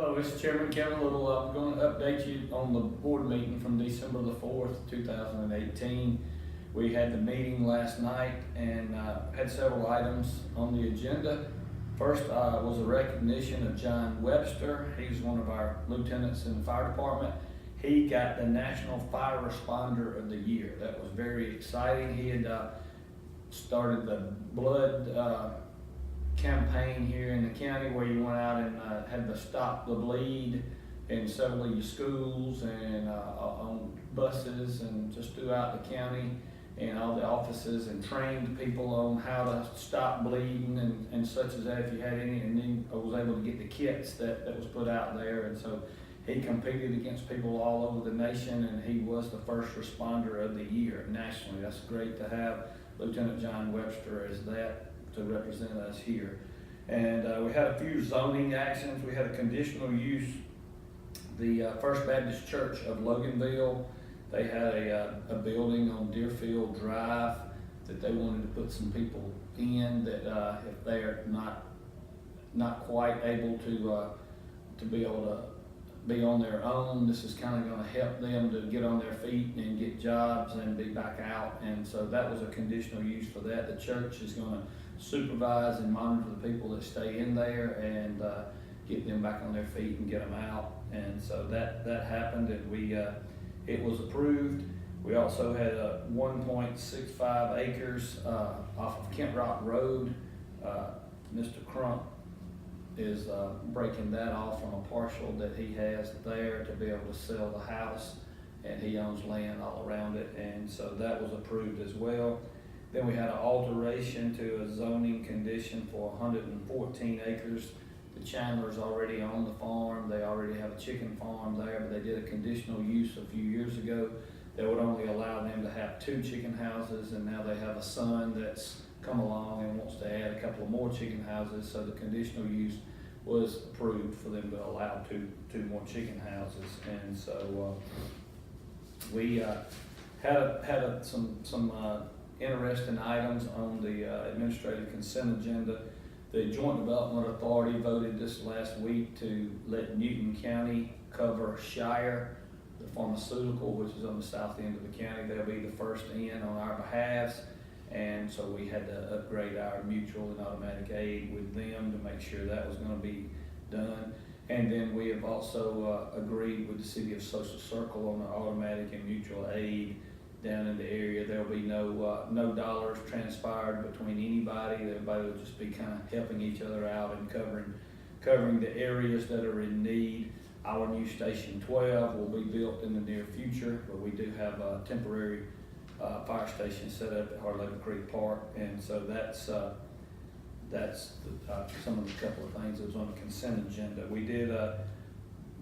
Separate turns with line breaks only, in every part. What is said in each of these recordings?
Hello, Mr. Chairman, Kevin Little. I'm going to update you on the board meeting from December the 4th, 2018. We had the meeting last night and had several items on the agenda. First was a recognition of John Webster. He's one of our lieutenants in the fire department. He got the National Fire Responder of the Year. That was very exciting. He had started the blood campaign here in the county where you went out and had to stop the bleed in several of your schools and on buses and just throughout the county and all the offices, and trained people on how to stop bleeding and such as that if you had any. And then I was able to get the kits that was put out there, and so he competed against people all over the nation, and he was the first responder of the year nationally. That's great to have Lieutenant John Webster as that to represent us here. And we had a few zoning actions. We had a conditional use. The First Baptist Church of Loganville, they had a building on Deerfield Drive that they wanted to put some people in that if they're not quite able to be able to be on their own, this is kind of going to help them to get on their feet and get jobs and be back out. And so that was a conditional use for that. The church is going to supervise and monitor the people that stay in there and get them back on their feet and get them out. And so that happened, and it was approved. We also had 1.65 acres off of Kent Rock Road. Mr. Crump is breaking that off from a partial that he has there to be able to sell the house, and he owns land all around it, and so that was approved as well. Then we had an alteration to a zoning condition for 114 acres. The Chandlers already own the farm. They already have a chicken farm there, but they did a conditional use a few years ago that would only allow them to have 2 chicken houses, and now they have a son that's come along and wants to add a couple of more chicken houses, so the conditional use was approved for them to allow two more chicken houses. And so we had some interesting items on the administrative consent agenda. The Joint Development Authority voted this last week to let Newton County cover Shire, the pharmaceutical, which is on the south end of the county. They'll be the first in on our behalf. And so we had to upgrade our mutual and automatic aid with them to make sure that was going to be done. And then we have also agreed with the City of Social Circle on the automatic and mutual aid down in the area. There will be no dollars transpired between anybody. Everybody will just be kind of helping each other out and covering the areas that are in need. Our new Station 12 will be built in the near future, but we do have a temporary fire station set up at Hard Labor Creek Park, and so that's some of the couple of things that was on the consent agenda. We did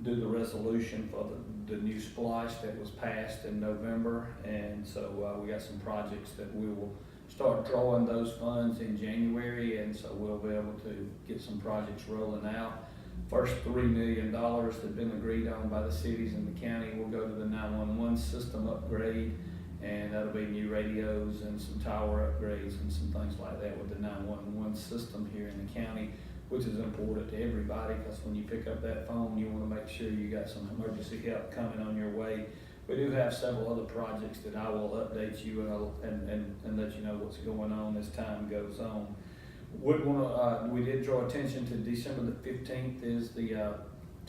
do the resolution for the new splash that was passed in November, and so we got some projects that we will start drawing those funds in January, and so we'll be able to get some projects rolling out. First $3 million that have been agreed on by the cities and the county will go to the 911 system upgrade, and that'll be new radios and some tower upgrades and some things like that with the 911 system here in the county, which is important to everybody, because when you pick up that phone, you want to make sure you got some emergency help coming on your way. We do have several other projects that I will update you and let you know what's going on as time goes on. We did draw attention to December the 15th is the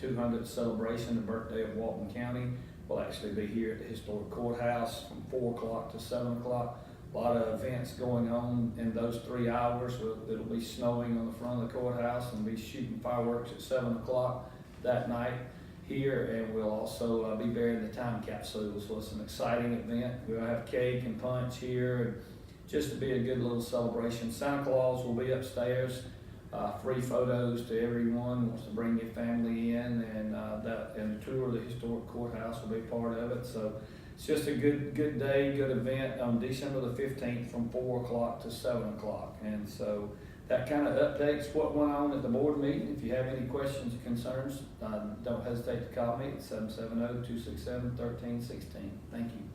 200th celebration, the birthday of Walton County. We'll actually be here at the historic courthouse from 4 o'clock to 7 o'clock. A lot of events going on in those 3 hours. It'll be snowing on the front of the courthouse, and be shooting fireworks at 7 o'clock that night here, and we'll also be burying the time capsule. So it's an exciting event. We'll have cake and punch here, and just to be a good little celebration. Santa Claus will be upstairs. Free photos to everyone who wants to bring your family in, and the tour of the historic courthouse will be part of it. So it's just a good day, good event on December the 15th from 4 o'clock to 7 o'clock. And so that kind of updates what went on at the board meeting. If you have any questions or concerns, don't hesitate to call me at 770-267-1316. Thank you.